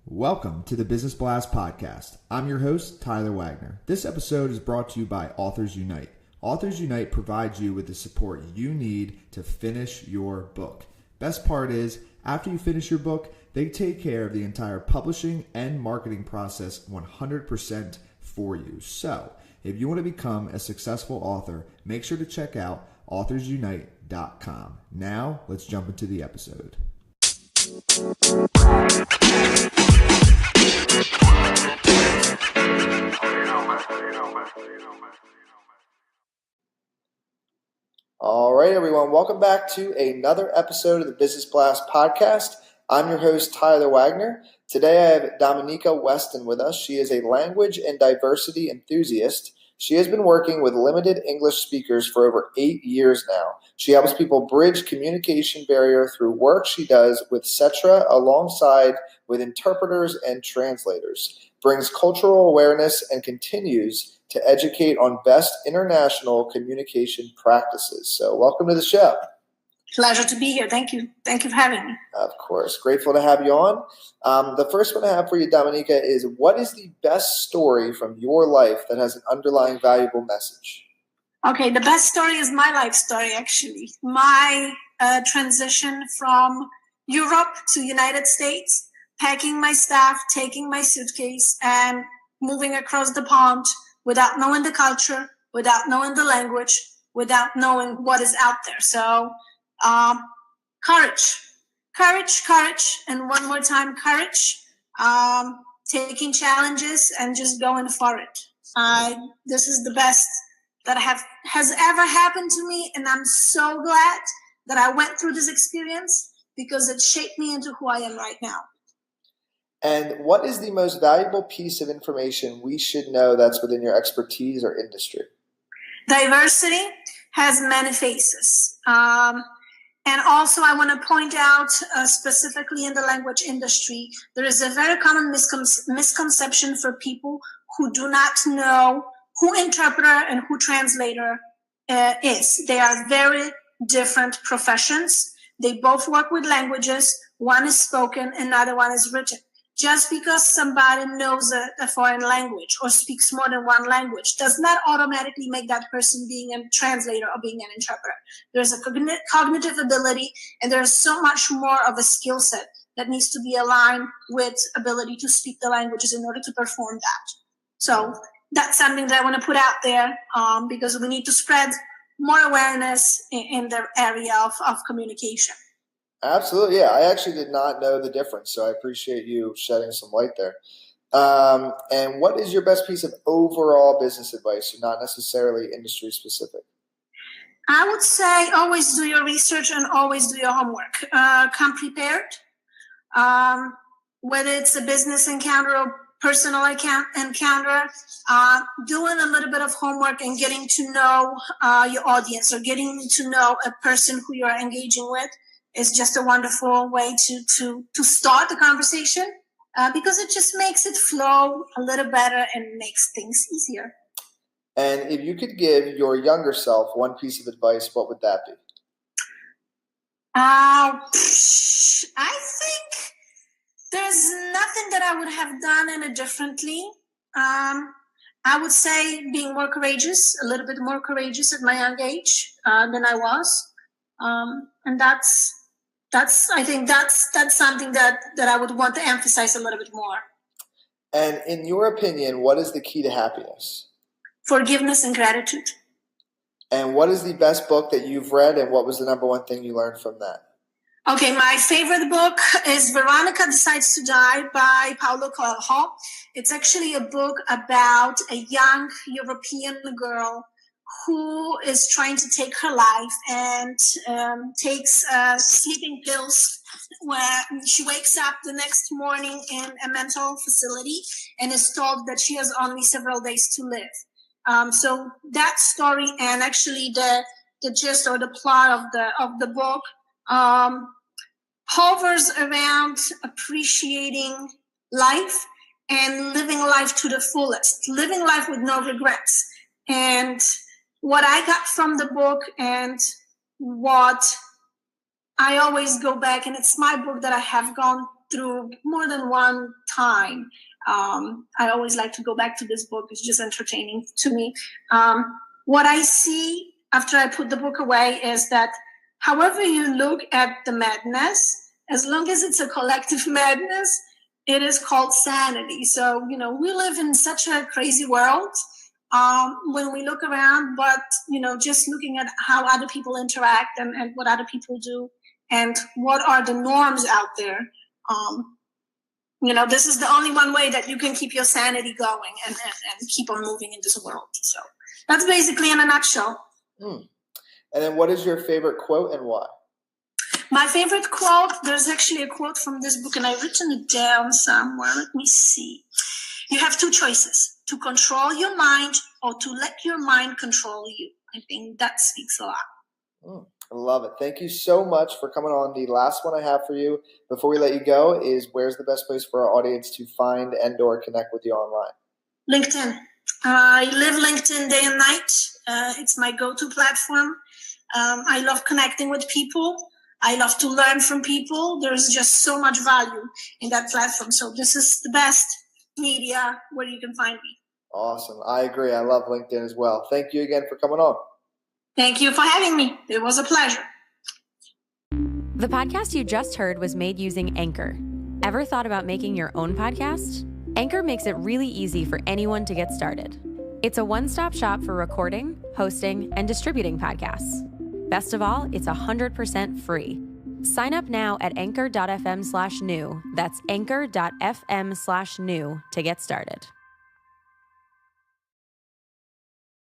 Welcome to the Business Blast Podcast. I'm your host, Tyler Wagner. This episode is brought to you by Authors Unite. Authors Unite provides you with the support you need to finish your book. Best part is, after you finish your book, they take care of the entire publishing and marketing process 100% for you. So, if you want to become a successful author, make sure to check out authorsunite.com. Now, let's jump into the episode. All right, everyone. Welcome back to another episode of the Business Blast Podcast. I'm your host, Tyler Wagner. Today I have Dominika Weston with us. She is a language and diversity enthusiast. She has been working with limited English speakers for over 8 years now. She helps people bridge communication barrier through work she does with Cetra alongside with interpreters and translators, brings cultural awareness, and continues to educate on best international communication practices. So welcome to the show. Pleasure to be here. Thank you. Thank you for having me. Of course. Grateful to have you on. The first one I have for you, Dominika, is what is the best story from your life that has an underlying valuable message? Okay, the best story is my life story, actually. My transition from Europe to United States, packing my stuff, taking my suitcase, and moving across the pond without knowing the culture, without knowing the language, without knowing what is out there. So, courage, and one more time, courage, taking challenges and just going for it. This is the best that has ever happened to me, and I'm so glad that I went through this experience because it shaped me into who I am right now. And what is the most valuable piece of information we should know that's within your expertise or industry? Diversity has many faces. And also I want to point out specifically in the language industry, there is a very common misconception for people who do not know who interpreter and who translator is. They are very different professions. They both work with languages. One is spoken, another one is written. Just because somebody knows a foreign language or speaks more than one language does not automatically make that person being a translator or being an interpreter. There's a cognitive ability, and there's so much more of a skill set that needs to be aligned with ability to speak the languages in order to perform that. So that's something that I want to put out there because we need to spread more awareness in the area of communication. Absolutely. Yeah, I actually did not know the difference, so I appreciate you shedding some light there. And what is your best piece of overall business advice, so not necessarily industry specific? I would say always do your research and always do your homework. Come prepared. Whether it's a business encounter or personal encounter, doing a little bit of homework and getting to know your audience or getting to know a person who you're engaging with is just a wonderful way to start the conversation because it just makes it flow a little better and makes things easier. And if you could give your younger self one piece of advice, what would that be? I think there's nothing that I would have done any differently. I would say being more courageous, a little bit more courageous at my young age than I was. And I think that's something that I would want to emphasize a little bit more. And in your opinion, what is the key to happiness? Forgiveness and gratitude. And what is the best book that you've read, and what was the number one thing you learned from that? Okay, my favorite book is Veronica Decides to Die by Paulo Coelho. It's actually a book about a young European girl who is trying to take her life and takes sleeping pills where she wakes up the next morning in a mental facility and is told that she has only several days to live. So that story and actually the gist or the plot of the book hovers around appreciating life and living life to the fullest, living life with no regrets. And what I got from the book and what I always go back, and it's my book that I have gone through more than one time. I always like to go back to this book. It's just entertaining to me. What I see after I put the book away is that however you look at the madness, as long as it's a collective madness, it is called sanity. So, we live in such a crazy world when we look around, but, just looking at how other people interact and what other people do and what are the norms out there. This is the only one way that you can keep your sanity going and keep on moving in this world. So that's basically in a nutshell. And then what is your favorite quote and why? My favorite quote, there's actually a quote from this book and I've written it down somewhere. Let me see. You have two choices, to control your mind or to let your mind control you. I think that speaks a lot. I love it. Thank you so much for coming on. The last one I have for you before we let you go is, where's the best place for our audience to find and or connect with you online? LinkedIn. I live LinkedIn day and night. It's my go-to platform. I love connecting with people. I love to learn from people. There's just so much value in that platform. So this is the best media where you can find me. Awesome. I agree. I love LinkedIn as well. Thank you again for coming on. Thank you for having me. It was a pleasure. The podcast you just heard was made using Anchor. Ever thought about making your own podcast? Anchor makes it really easy for anyone to get started. It's a one-stop shop for recording, hosting, and distributing podcasts. Best of all, it's 100% free. Sign up now at anchor.fm/new. That's anchor.fm/new to get started.